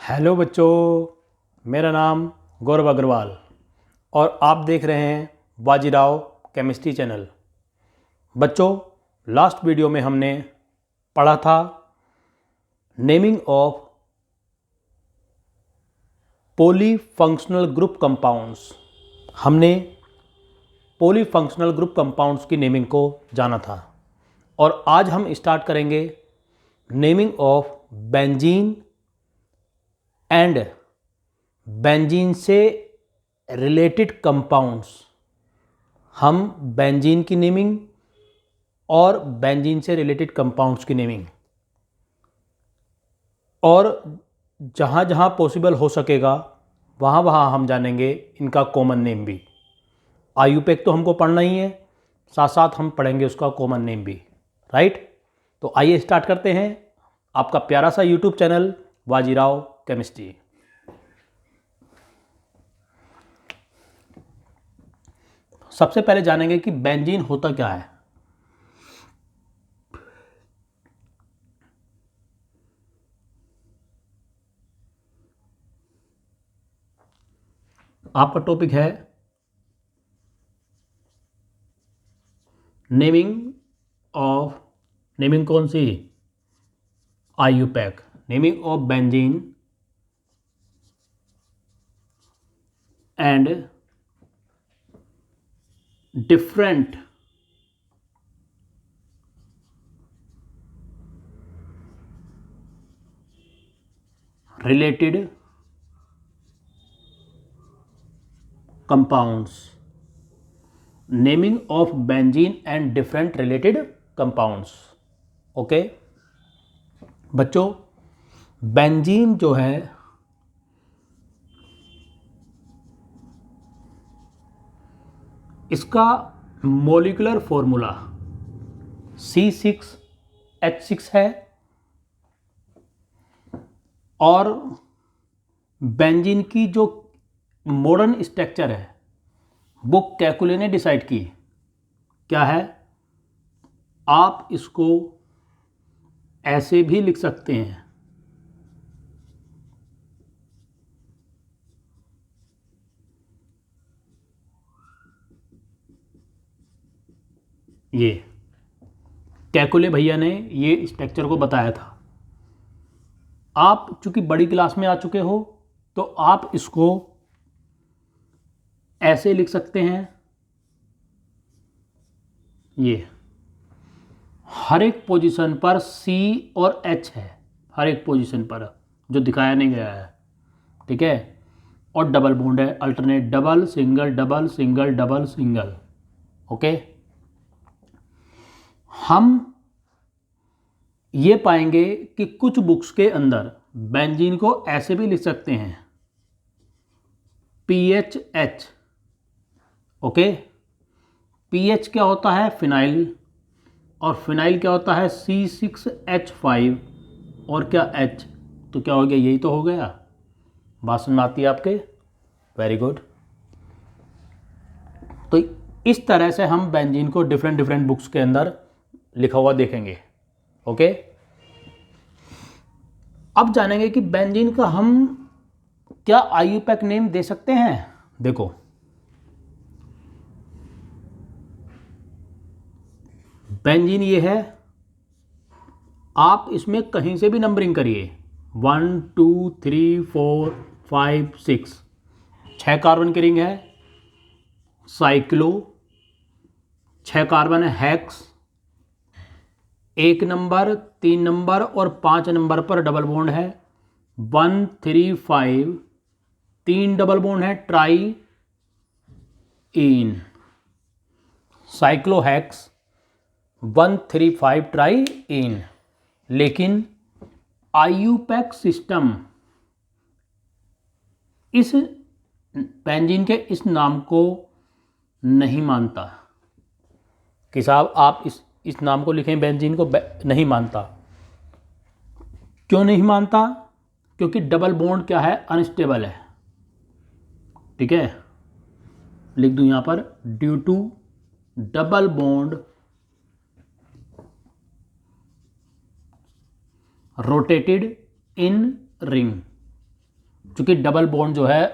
Hello बच्चों, मेरा नाम गौरव अग्रवाल और आप देख रहे हैं बाजीराव केमिस्ट्री चैनल। बच्चों, लास्ट वीडियो में हमने पढ़ा था naming of polyfunctional group compounds. हमने पॉलीफंक्शनल ग्रुप कंपाउंड्स की नेमिंग को जाना था और आज हम स्टार्ट करेंगे naming of benzene and benzene से रिलेटेड कंपाउंड्स। हम बेंजीन की नेमिंग और बेंजीन से रिलेटेड कंपाउंड्स की नेमिंग और जहाँ जहाँ पॉसिबल हो सकेगा वहाँ वहाँ हम जानेंगे इनका कॉमन नेम भी। आईयूपैक तो हमको पढ़ना ही है, साथ साथ हम पढ़ेंगे उसका कॉमन नेम भी, राइट। तो आइए स्टार्ट करते हैं आपका प्यारा सा यूट्यूब चैनल बाजीराव केमिस्ट्री। सबसे पहले जानेंगे कि बेंजीन होता क्या है। आपका टॉपिक है नेमिंग कौन सी? IUPAC. Naming of benzene and different related compounds। naming of benzene and different related compounds। Okay बच्चों, बेंजीन जो है इसका मोलिकुलर फॉर्मूला C6H6 है और बेंजीन की जो मॉडर्न स्ट्रक्चर है वो कैकुले ने डिसाइड की। क्या है? आप इसको ऐसे भी लिख सकते हैं, ये कैकुले भैया ने ये स्ट्रक्चर को बताया था। आप चूंकि बड़ी क्लास में आ चुके हो तो आप इसको ऐसे लिख सकते हैं। ये हर एक पोजीशन पर C और H है, हर एक पोजीशन पर जो दिखाया नहीं गया है, ठीक है। और डबल बॉन्ड है, alternate double single double single double single. Okay, हम ये पाएंगे कि कुछ बुक्स के अंदर बेंजीन को ऐसे भी लिख सकते हैं, PHH। ओके, PH क्या होता है? फिनाइल, और फिनाइल क्या होता है? C6H5। और क्या H, तो क्या हो गया? यही तो हो गया। बात समझ में आती है आपके? Very good. तो इस तरह से हम बेंजीन को डिफरेंट डिफरेंट बुक्स के अंदर लिखा हुआ देखेंगे। ओके, अब जानेंगे कि बेंजीन का हम क्या आईयूपैक नेम दे सकते हैं। देखो, बेंजीन ये है, आप इसमें कहीं से भी नंबरिंग करिए, 1 2 3 4 5 6, 6 कार्बन की रिंग है। साइक्लो, 6 कार्बन है। हेक्स, 1 नंबर, 3 नंबर और 5 नंबर पर डबल बॉन्ड है। 1 3 5, 3 डबल बॉन्ड है। Try in, साइक्लोहेक्स 1 3 5 try in. लेकिन आईयूपैक सिस्टम इस बेंजीन के इस नाम को नहीं मानता कि साहब आप इस नाम को लिखें, बेंजीन को नहीं मानता। क्यों नहीं मानता? क्योंकि डबल बॉन्ड क्या है? अनस्टेबल है। ठीक है, लिख दूं यहां पर, due to double bond rotated in ring. क्योंकि डबल बॉन्ड जो है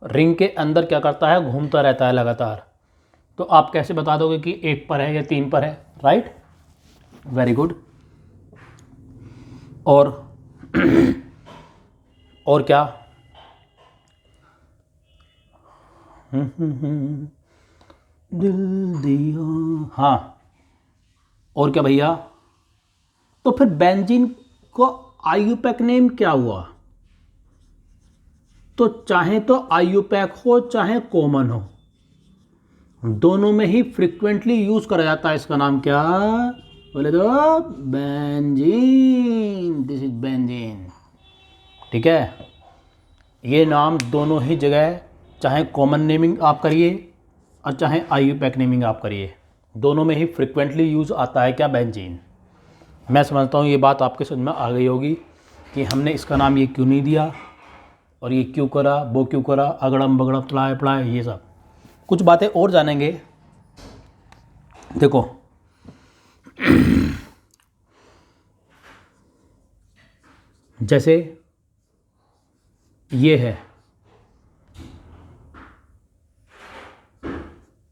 रिंग के अंदर क्या करता है, घूमता रहता है लगातार। तो आप कैसे बता दोगे कि 1 पर है या 3 पर है, राइट? Very good. और और क्या? दिल दिया, हाँ, और क्या भैया? तो फिर बेंजीन को आईयूपैक नेम क्या हुआ? तो चाहे तो आईयूपैक हो चाहे कॉमन हो, दोनों में ही फ्रिक्वेंटली यूज करा जाता है। इसका नाम क्या बोले तो? बेंजीन। This is benzene. ठीक है, ये नाम दोनों ही जगह, चाहे कॉमन नेमिंग आप करिए और चाहे आईयूपैक नेमिंग आप करिए, दोनों में ही फ्रिक्वेंटली यूज आता है क्या? बेंजीन। मैं समझता हूँ ये बात आपके समझ में आ गई होगी कि हमने इसका नाम ये क्यों नहीं दिया और ये क्यों करा, वो क्यों करा, अगड़म बगड़म तड़ाए पड़ाए, ये सब कुछ बातें और जानेंगे। देखो, जैसे ये है,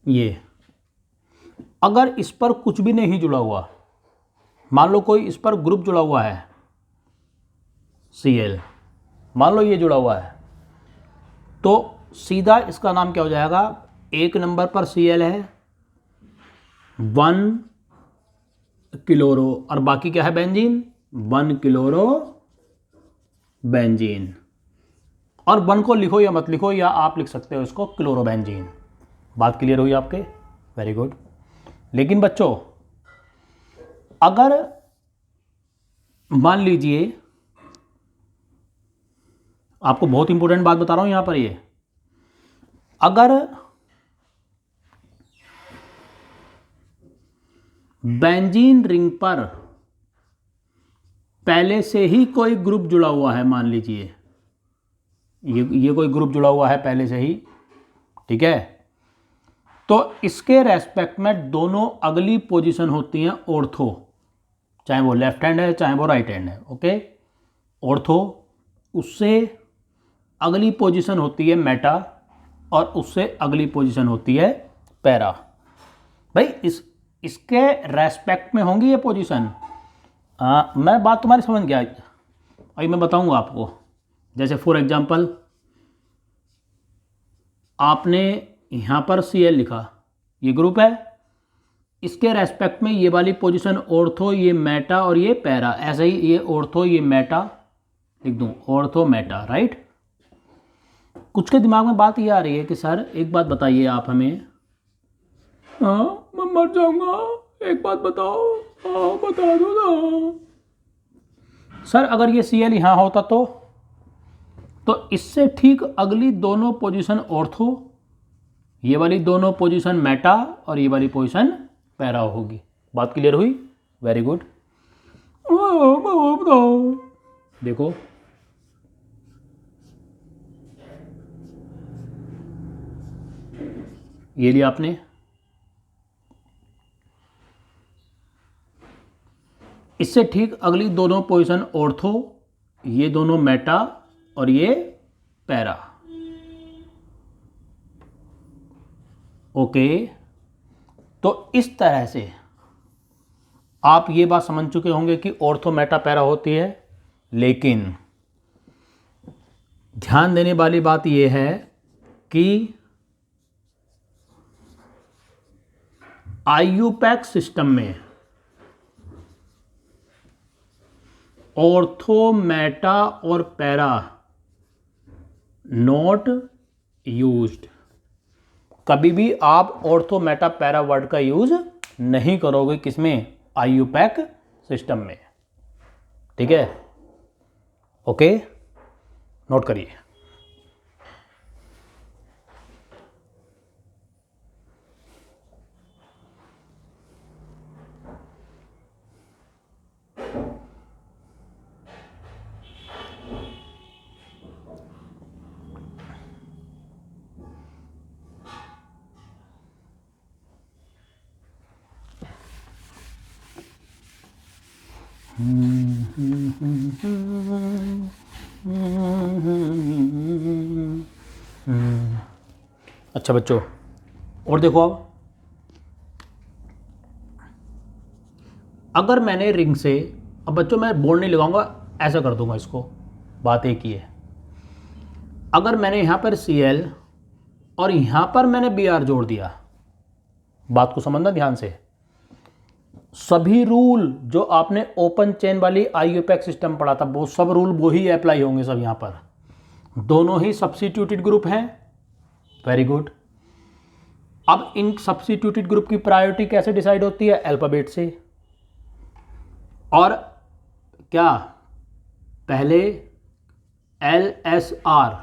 ये अगर इस पर कुछ भी नहीं जुड़ा हुआ, मान लो कोई इस पर ग्रुप जुड़ा हुआ है Cl, मान लो ये जुड़ा हुआ है, तो सीधा इसका नाम क्या हो जाएगा? 1 नंबर पर Cl है, 1 क्लोरो, और बाकी क्या है? Benzene, 1 chloro benzene. और 1 को लिखो या मत लिखो, या आप लिख सकते हो इसको क्लोरोबेंजीन। बात क्लियर हुई आपके? Very good. लेकिन बच्चों, अगर मान लीजिए, आपको बहुत इंपॉर्टेंट बात बता रहा हूं यहां पर, ये अगर बेंजीन रिंग पर पहले से ही कोई ग्रुप जुड़ा हुआ है, मान लीजिए ये कोई ग्रुप जुड़ा हुआ है पहले से ही, ठीक है, तो इसके रेस्पेक्ट में दोनों अगली पोजीशन होती हैं ऑर्थो, चाहे वो लेफ्ट हैंड है चाहे वो राइट हैंड है। ओके, ऑर्थो, उससे अगली पोजीशन होती है मेटा, और उससे अगली पोजीशन होती है पैरा। भाई इसके रेस्पेक्ट में होंगी ये पोजीशन। मैं बात तुम्हारी समझ गया, अभी मैं बताऊंगा आपको। जैसे फॉर एग्जांपल, आपने यहाँ पर Cl लिखा, ये ग्रुप है, इसके रेस्पेक्ट में ये वाली पोजीशन ऑर्थो, ये मेटा और ये पैरा। ऐसे ही ये ऑर्थो, ये मेटा लिख दूँ, ऑर्थो मेटा, राइट? कुछ के दिमाग में बात ये आ रही है कि सर एक बात बताइए आप हमें। हाँ, मैं मर जाऊंगा, एक बात बताओ। हाँ, बता दो ना सर। अगर ये Cl यहाँ होता तो इससे ठीक अगली दोनों पोजीशन ऑर्थो, ये वाली दोनों पोजीशन मेटा और ये वाली पोजीशन पैरा होगी। बात क्लियर हुई? Very good. देखो, ये लिया आपने, इससे ठीक अगली दोनों पोजीशन ऑर्थो, ये दोनों मेटा और ये पैरा। ओके, तो इस तरह से आप ये बात समझ चुके होंगे कि ऑर्थो मेटा पैरा होती है। लेकिन ध्यान देने वाली बात यह है कि आईयूपैक सिस्टम में ऑर्थो मेटा और पैरा नॉट यूज्ड। कभी भी आप ऑर्थो मेटा पैरा वर्ड का यूज नहीं करोगे, किसमें? आईयूपैक सिस्टम में। ठीक है, ओके, नोट करिए। अच्छा बच्चों, और देखो अब, अगर मैंने रिंग से, अब बच्चों मैं बोर्ड नहीं लगाऊंगा, ऐसा कर दूंगा इसको, बात एक ही है। अगर मैंने यहाँ पर Cl और यहाँ पर मैंने Br जोड़ दिया, बात को समझना ध्यान से, सभी रूल जो आपने ओपन चेन वाली आईयूपैक सिस्टम पढ़ा था वो सब रूल वही अप्लाई होंगे सब यहाँ पर। दोनों ही सब्स्टिट्यूटेड ग्रुप हैं, वेरी गुड। अब इन सब्स्टिट्यूटेड ग्रुप की प्रायोरिटी कैसे डिसाइड होती है? अल्फाबेट से। और क्या पहले LSR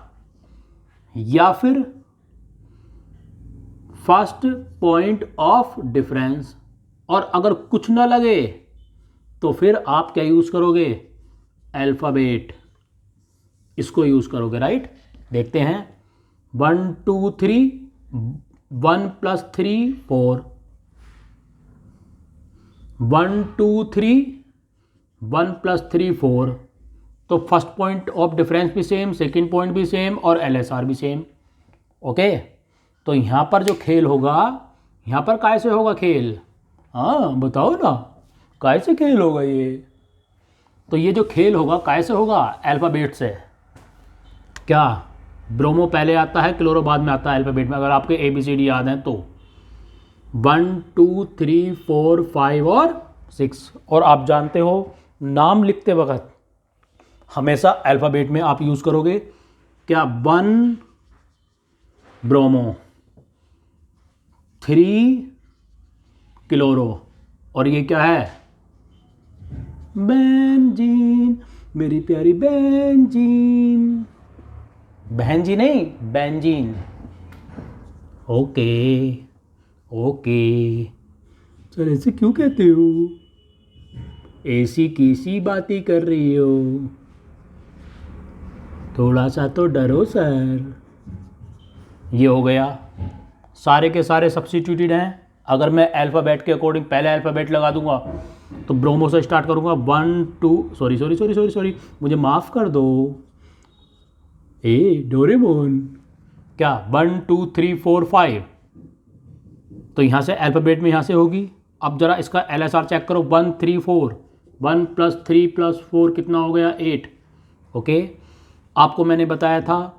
या फिर फर्स्ट पॉइंट ऑफ डिफरेंस, और अगर कुछ ना लगे तो फिर आप क्या यूज करोगे? अल्फाबेट, इसको यूज करोगे, राइट। देखते हैं, 1 2 3, 1 + 3 4, 1 2 3, 1 + 3 4। तो फर्स्ट पॉइंट ऑफ डिफरेंस भी सेम, सेकंड पॉइंट भी सेम, और LSR भी सेम। ओके, तो यहाँ पर जो खेल होगा, यहाँ पर कैसे होगा खेल? हाँ बताओ ना, कैसे खेल होगा ये? तो ये जो खेल होगा कैसे होगा? अल्फ़ाबेट से। क्या ब्रोमो पहले आता है, क्लोरो बाद में आता है अल्फ़ाबेट में, अगर आपके ABCD याद हैं तो 1 2 3 4 5 और 6। और आप जानते हो नाम लिखते वक्त हमेशा अल्फ़ाबेट में आप यूज़ करोगे। क्या? 1 ब्रोमो, 3 क्लोरो, और ये क्या है? बेंजीन, मेरी प्यारी बेंजीन। बहन जी नहीं, बेंजीन। ओके ओके, चल ऐसे क्यों कहते हो? ऐसी कैसी बातें कर रही हो? थोड़ा सा तो डरो सर। ये हो गया, सारे के सारे सब्स्टिट्यूटेड हैं। अगर मैं अल्फ़ाबेट के अकॉर्डिंग पहले अल्फ़ाबेट लगा दूंगा तो ब्रोमो से स्टार्ट करूंगा, 1 2, सॉरी, मुझे माफ़ कर दो ए डोरेमोन। क्या? 1 2 3 4 5, तो यहाँ से अल्फ़ाबेट में यहाँ से होगी। अब ज़रा इसका LSR चेक करो, 1 3 4, 1 + 3 + 4 कितना हो गया? 8। ओके, आपको मैंने बताया था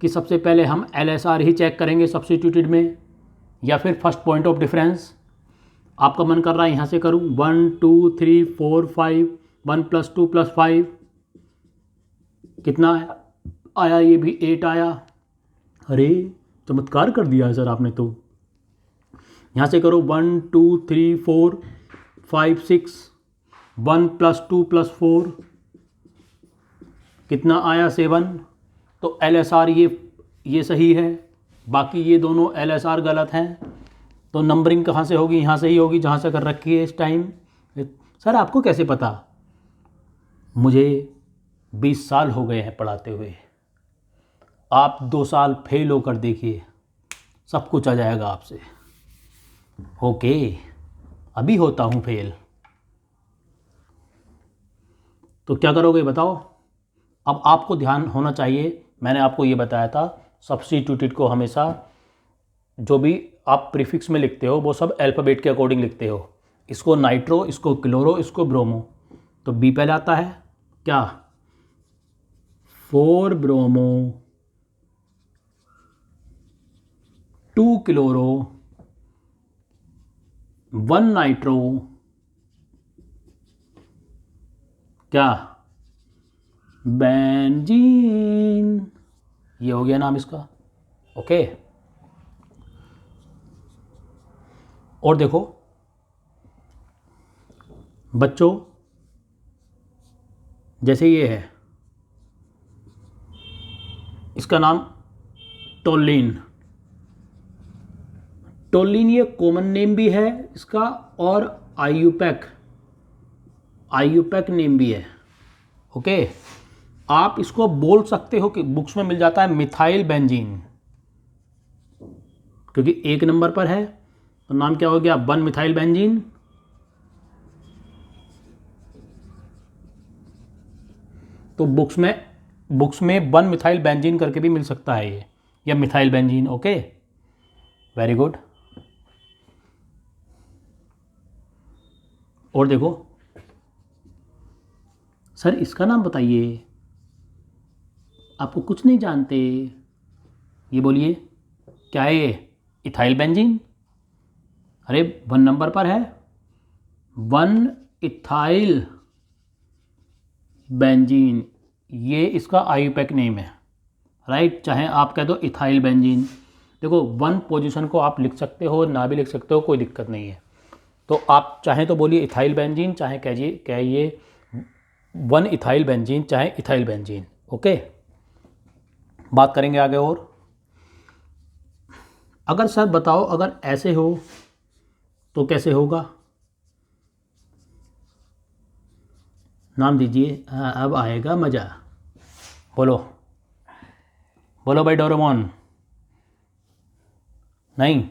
कि सबसे पहले हम LSR ही चेक करेंगे सब्स्टिट्यूटेड में, या फिर फर्स्ट पॉइंट ऑफ डिफरेंस। आपका मन कर रहा है यहाँ से करूँ, 1 2 3 4 5, 1 + 2 + 5 कितना आया? ये भी 8 आया। अरे चमत्कार कर दिया है सर आपने तो। यहाँ से करो, 1 2 3 4 5 6, 1 + 2 + 4 कितना आया? 7। तो LSR ये सही है, बाकी ये दोनों LSR गलत हैं। तो नंबरिंग कहाँ से होगी? यहाँ से ही होगी जहाँ से कर रखी है इस टाइम। सर आपको कैसे पता? मुझे 20 साल हो गए हैं पढ़ाते हुए, आप 2 साल फेल होकर देखिए, सब कुछ आ जाएगा आपसे। ओके, अभी होता हूँ फेल, तो क्या करोगे बताओ? अब आपको ध्यान होना चाहिए, मैंने आपको ये बताया था सब्स्टिट्यूटेड को हमेशा जो भी आप प्रीफिक्स में लिखते हो वो सब अल्फ़ाबेट के अकॉर्डिंग लिखते हो। इसको नाइट्रो, इसको क्लोरो, इसको ब्रोमो। तो बी पहले आता है। क्या? 4 ब्रोमो, 2 क्लोरो, 1 नाइट्रो। क्या? बेंजीन। ये हो गया नाम इसका। ओके, और देखो बच्चों, जैसे ये है, इसका नाम टोलिन। टोलिन ये कॉमन नेम भी है इसका, और आईयूपैक नेम भी है। ओके, आप इसको बोल सकते हो कि बुक्स में मिल जाता है मिथाइल बेंजीन, क्योंकि 1 नंबर पर है तो नाम क्या हो गया? 1 मिथाइल बेंजीन। तो बुक्स में बुक्स में 1 मिथाइल बेंजीन करके भी मिल सकता है ये, या methyl benzene. Okay, very good. और देखो सर इसका नाम बताइए, आपको कुछ नहीं जानते, ये बोलिए क्या है ये? Ethyl benzene. अरे 1 नंबर पर है, 1 इथाइल बेंजीन, ये इसका आईयूपैक नेम है, राइट। चाहे आप कह दो इथाइल बेंजीन। देखो 1 पोजीशन को आप लिख सकते हो, ना भी लिख सकते हो, कोई दिक्कत नहीं है। तो आप चाहें तो बोलिए इथाइल बेंजीन, चाहे कहिए 1 इथाइल बेंजीन, चाहे इथाइल बेंजीन। ओके, बात करेंगे आगे। और अगर सर बताओ अगर ऐसे हो तो कैसे होगा? नाम दीजिए। हाँ, अब आएगा मज़ा। बोलो बोलो भाई, डोरेमोन। नहीं,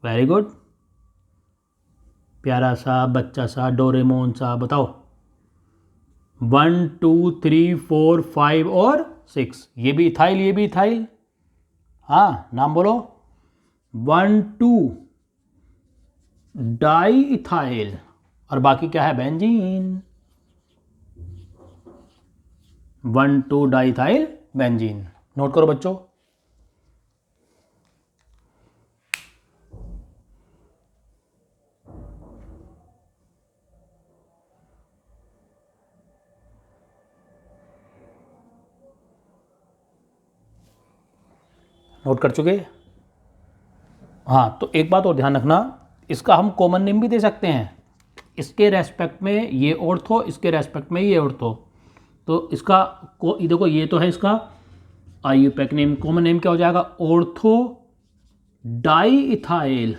वेरी गुड, प्यारा सा बच्चा सा डोरेमोन सा। बताओ 1 2 3 4 5 और 6, ये भी इथाइल, ये भी इथाइल। हाँ, नाम बोलो। 1 2 डाई इथाइल, और बाकी क्या है? Benzene. 1 2 di ethyl benzene. Note करो बच्चों। नोट कर चुके? हाँ, तो एक बात और ध्यान रखना, इसका हम कॉमन नेम भी दे सकते हैं। इसके रेस्पेक्ट में ये ऑर्थो, इसके रेस्पेक्ट में ये ऑर्थो। तो इसका देखो ये तो है इसका आईयूपैक नेम, कॉमन नेम क्या हो जाएगा? Ortho diethyl.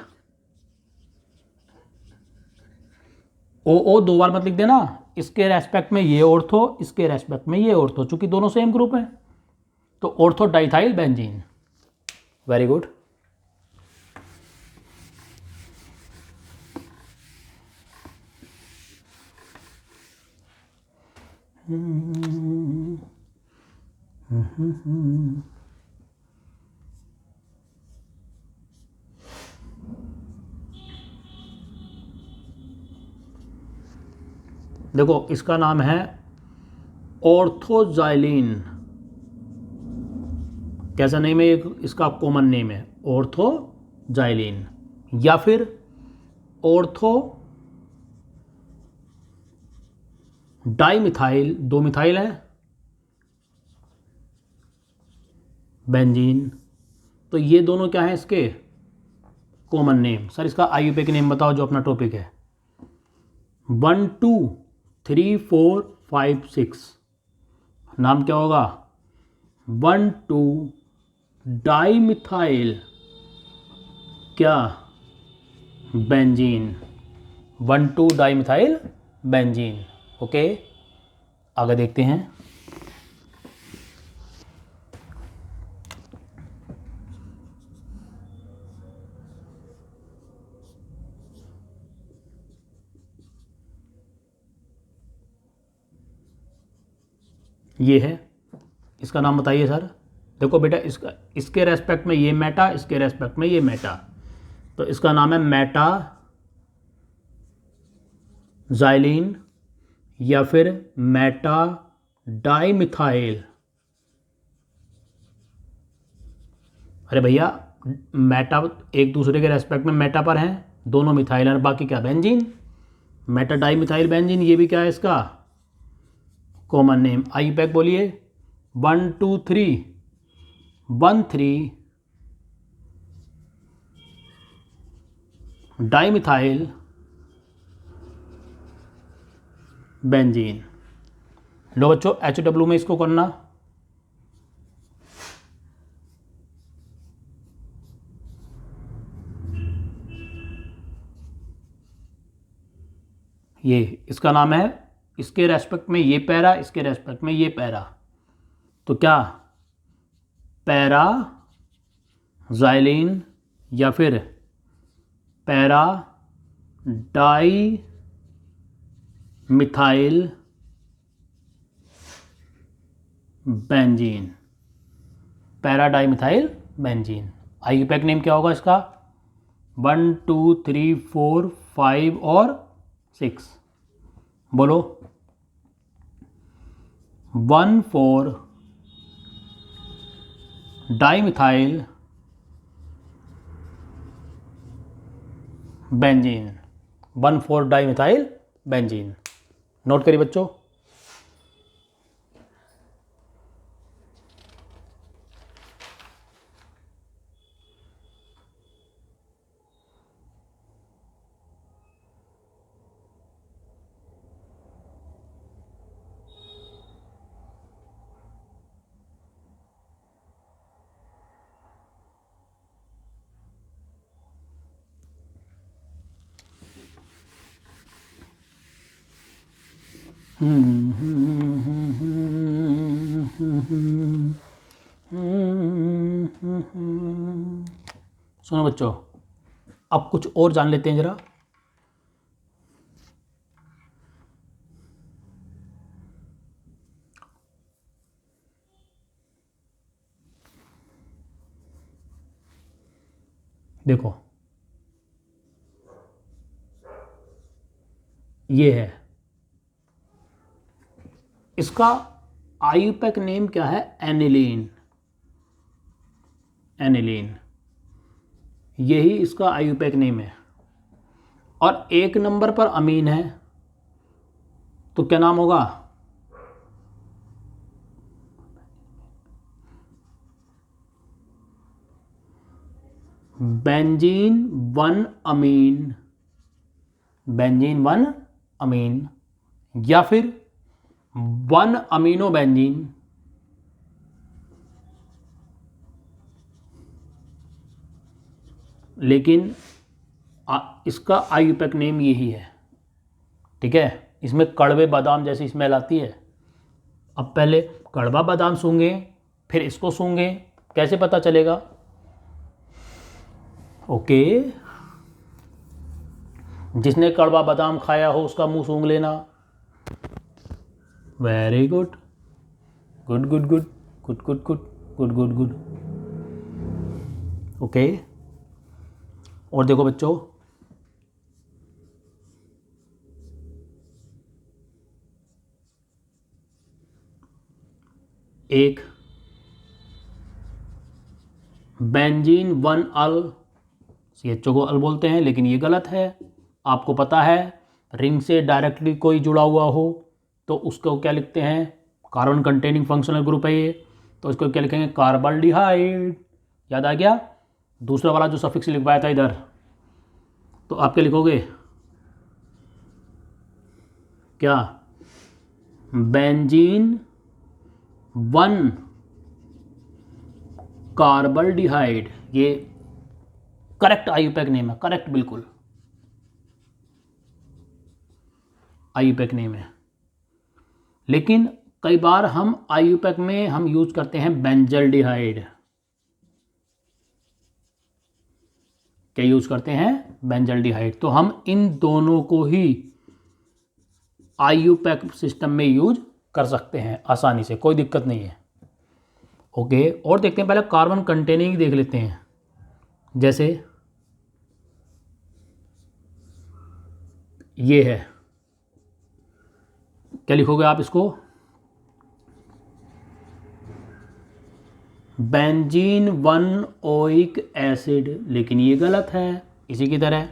ओ 2 बार मत लिख देना, इसके रेस्पेक्ट में ये ऑर्थो, इसके रेस्पेक्ट में ये ऑर्थो, चूंकि दोनों सेम ग्रुप हैं। तो ortho diethyl benzene. Very good. देखो इसका नाम है ऑर्थोजाइलिन। कैसा नेम है? इसका कॉमन नेम है ऑर्थोजाइलिन, या फिर ऑर्थो डाइमिथाइल, 2 मिथाइल है, बेंजीन। तो ये दोनों क्या है इसके कॉमन नेम। सर इसका आईयूपैक नेम बताओ जो अपना टॉपिक है। 1 2 3 4 5 6, नाम क्या होगा? 1 2 डाइमिथाइल क्या? बेंजीन। 1 2 dimethyl benzene. ओके, आगे देखते हैं। ये है, इसका नाम बताइए सर। देखो बेटा, इसके रेस्पेक्ट में ये मेटा, इसके रेस्पेक्ट में ये मेटा, तो इसका नाम है मेटा जाइलिन, या फिर मेटा डाइमिथाइल। अरे भैया, मेटा एक दूसरे के रेस्पेक्ट में मेटा पर हैं, दोनों मिथाइल हैं, बाकी क्या? बेंजीन। मेटा डाइमिथाइल बेंजीन, ये भी क्या है इसका कॉमन नेम। आईयूपैक बोलिए। 1 2 3 1 3 डाइमिथाइल बेंजीन। लो बच्चों, HW में इसको करना। ये इसका नाम है, इसके रेस्पेक्ट में ये पैरा, इसके रेस्पेक्ट में ये पैरा, तो क्या? पैरा जाइलिन, या फिर para di methyl benzene, para dimethyl benzene. IUPAC name क्या होगा इसका? 1 2 3 4 5 और 6, बोलो। 1,4 dimethyl benzene, 1,4 dimethyl benzene. Note करिए बच्चों। सुनो बच्चों, अब कुछ और जान लेते हैं जरा। देखो, ये है इसका आईयूपैक नेम क्या है? एनिलीन। एनिलीन, यही इसका आईयूपैक नेम है। और 1 नंबर पर अमीन है, तो क्या नाम होगा? बेंजीन 1 अमीन, बेंजीन 1 अमीन, या फिर 1 अमीनो बेंजीन। लेकिन इसका आईयूपैक नेम यही है, ठीक है। इसमें कड़वे बादाम जैसी स्मेल आती है। अब पहले कड़वा बादाम सूंघे, फिर इसको सूंघे, कैसे पता चलेगा? ओके, जिसने कड़वा बादाम खाया हो उसका मुंह सूंघ लेना। Very good, good good good good good good good good good. Okay, और देखो बच्चों, एक बेंजीन 1 अल, CHO को अल बोलते हैं, लेकिन ये गलत है। आपको पता है, रिंग से डायरेक्टली कोई जुड़ा हुआ हो तो उसको क्या लिखते हैं? कार्बन कंटेनिंग फंक्शनल ग्रुप है ये, तो इसको क्या लिखेंगे? कार्बल्डिहाइड। याद आ गया? दूसरा वाला जो सफिक्स लिखवाया था इधर, तो आप क्या लिखोगे? क्या? बेंजीन 1 कार्बल्डिहाइड। ये करेक्ट आईयूपैक नेम है, करेक्ट, बिल्कुल आईयूपैक नेम है। लेकिन कई बार हम आईयूपैक में हम यूज करते हैं बेंजल्डिहाइड। क्या यूज करते हैं? बेंजल्डिहाइड। तो हम इन दोनों को ही आईयूपैक सिस्टम में यूज कर सकते हैं आसानी से, कोई दिक्कत नहीं है। ओके, और देखते हैं, पहले कार्बन कंटेनिंग देख लेते हैं। जैसे ये है, क्या लिखोगे आप इसको? बेंजीन 1 ओइक एसिड, लेकिन ये गलत है। इसी की तरह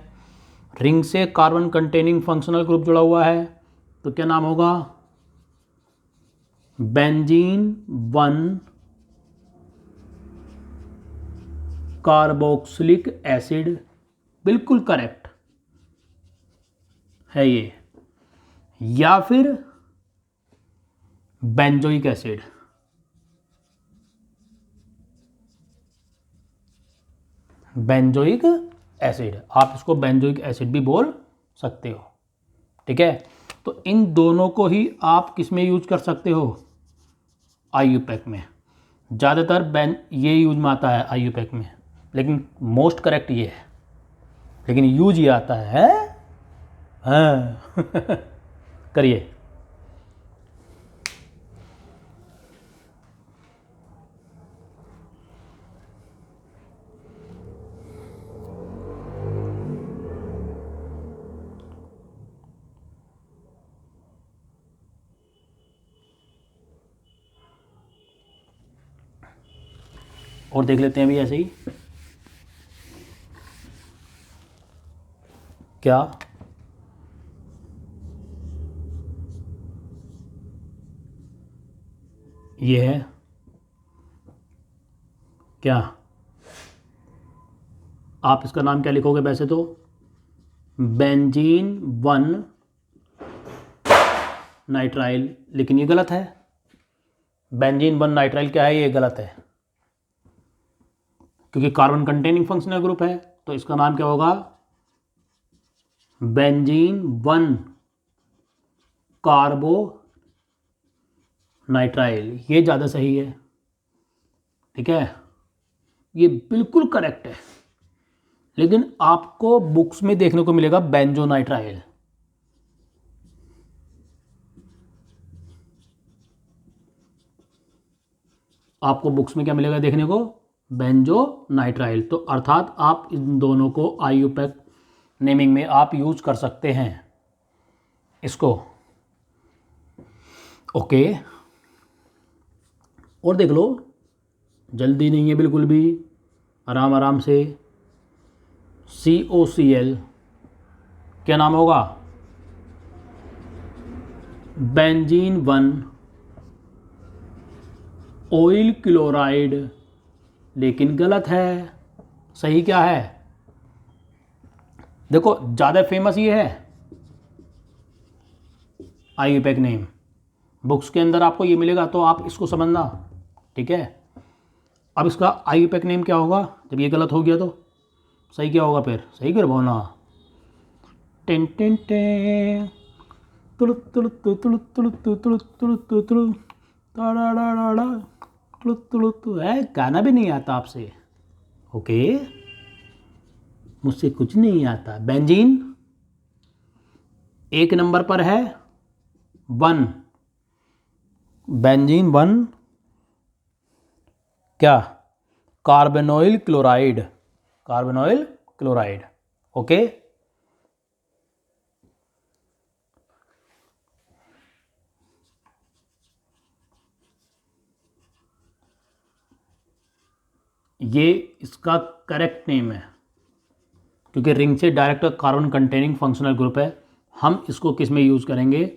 रिंग से कार्बन कंटेनिंग फंक्शनल ग्रुप जुड़ा हुआ है, तो क्या नाम होगा? बेंजीन 1 कार्बोक्सिलिक एसिड, बिल्कुल करेक्ट है ये। या फिर बेंजोइक एसिड, बेंजोइक एसिड, आप इसको बेंजोइक एसिड भी बोल सकते हो, ठीक है। तो इन दोनों को ही आप किस में यूज कर सकते हो? आईयूपैक में। ज़्यादातर ये यूज में आता है आईयूपैक में, लेकिन मोस्ट करेक्ट ये है, लेकिन यूज ये आता है। हाँ करिए। और देख लेते हैं भी ऐसे ही क्या ये है, क्या आप इसका नाम क्या लिखोगे वैसे तो, बेंजीन 1 नाइट्राइल, लेकिन ये गलत है। बेंजीन 1 नाइट्राइल क्या है, ये गलत है, क्योंकि कार्बन कंटेनिंग फंक्शनल ग्रुप है, तो इसका नाम क्या होगा, बेंजीन 1 कार्बो नाइट्राइल, ये ज़्यादा सही है। ठीक है, ये बिल्कुल करेक्ट है, लेकिन आपको बुक्स में देखने को मिलेगा बेंजोनाइट्राइल। आपको बुक्स में क्या मिलेगा देखने को, बेंजोनाइट्राइल। तो अर्थात आप इन दोनों को आईयूपैक नेमिंग में आप यूज कर सकते हैं इसको। ओके, और देख लो, जल्दी नहीं है बिल्कुल भी, आराम आराम से। COCl क्या नाम होगा, बेंजीन 1 ऑयल क्लोराइड, लेकिन गलत है। सही क्या है, देखो ज़्यादा फेमस ये है आईयूपैक नेम, बुक्स के अंदर आपको ये मिलेगा तो आप इसको समझना। ठीक है, अब इसका आईयूपैक नेम क्या होगा जब ये गलत हो गया, तो सही क्या होगा फिर, सही कर बोलना, ten ten ten Tulu Tulu Tulu Tulu Tulu Tulu Tulu Tulu Tulu ताड़ा तुलु तुलु तुलु, है गाना भी नहीं आता आपसे। ओके, मुझसे कुछ नहीं आता। बेंजीन 1 नंबर पर है 1, बेंजीन 1 क्या, कार्बोनोइल क्लोराइड, कार्बोनोइल क्लोराइड। ओके, ये इसका करेक्ट नेम है, क्योंकि रिंग से direct carbon containing functional group है। हम इसको किस में यूज़ करेंगे,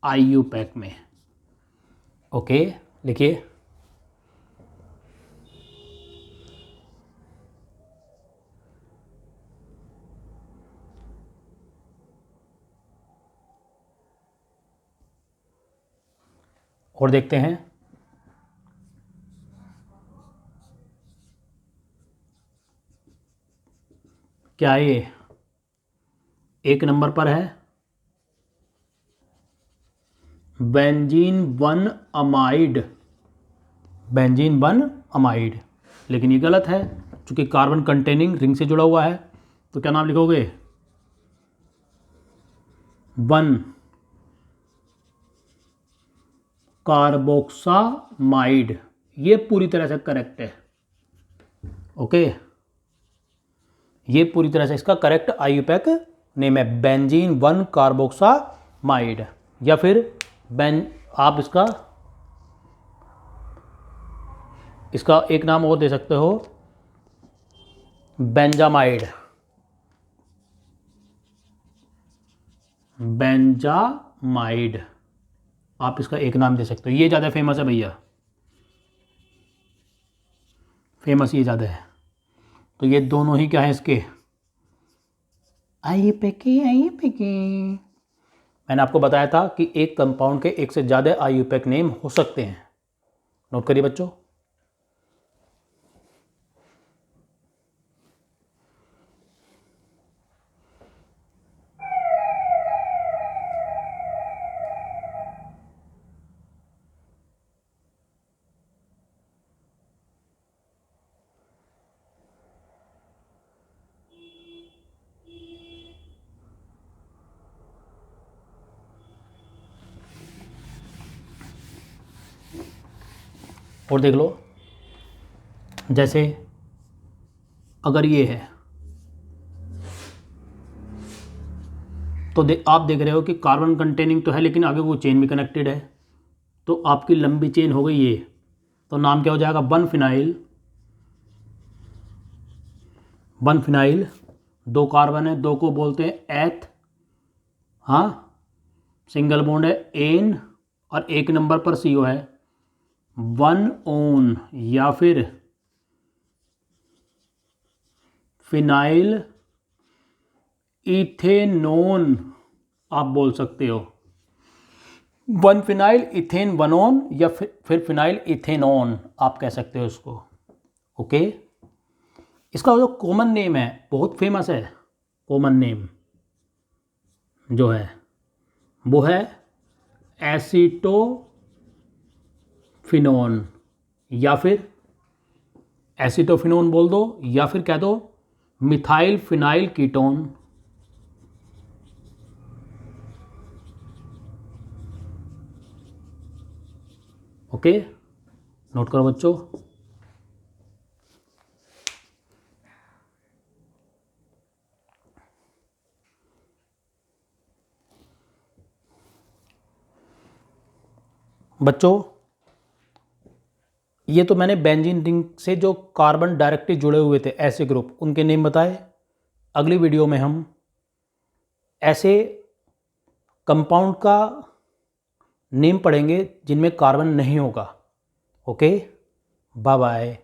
आईयूपैक में। ओके, लिखिए, और देखते हैं क्या ये 1 नंबर पर है, बेंजीन 1 अमाइड, बेंजीन 1 अमाइड, लेकिन ये गलत है, चूंकि कार्बन कंटेनिंग रिंग से जुड़ा हुआ है। तो क्या नाम लिखोगे, 1 कार्बोक्सामाइड, ये पूरी तरह से करेक्ट है। ओके, ये पूरी तरह से इसका करेक्ट आईयूपैक नेम है, बेंजीन 1 कार्बोक्सामाइड, या फिर आप इसका एक नाम और दे सकते हो, बेंजामाइड, बेंजामाइड, आप इसका एक नाम दे सकते हो। ये ज़्यादा फेमस है भैया, फेमस ये ज़्यादा है। तो ये दोनों ही क्या है इसके, आईयूपैक मैंने आपको बताया था कि एक कंपाउंड के एक से ज़्यादा आईयूपैक नेम हो सकते हैं। नोट करिए बच्चों। और देख लो, जैसे अगर ये है तो आप देख रहे हो कि कार्बन कंटेनिंग तो है, लेकिन आगे वो चेन भी कनेक्टेड है, तो आपकी लंबी चेन हो गई ये, तो नाम क्या हो जाएगा, 1 फिनाइल 1 फिनाइल, 2 कार्बन है, 2 को बोलते हैं एथ, हाँ, सिंगल बॉन्ड है एन, और 1 नंबर पर CO है 1 ओन या फिर फिनाइल इथेनोन आप बोल सकते हो। 1 फिनाइल इथेन 1 ओन या फिर फिनाइल इथेनॉन आप कह सकते हो इसको। ओके, इसका जो कॉमन नेम है बहुत फेमस है, कॉमन नेम जो है वो है एसीटोफिनोन, या फिर एसीटोफिनोन बोल दो, या फिर कह दो methyl phenyl ketone. Okay, note करो बच्चों। बच्चों ये तो मैंने बेंजीन रिंग से जो कार्बन डायरेक्टली जुड़े हुए थे ऐसे ग्रुप, उनके नेम बताए। अगली वीडियो में हम ऐसे कंपाउंड का नेम पढ़ेंगे जिनमें कार्बन नहीं होगा। Okay, bye bye.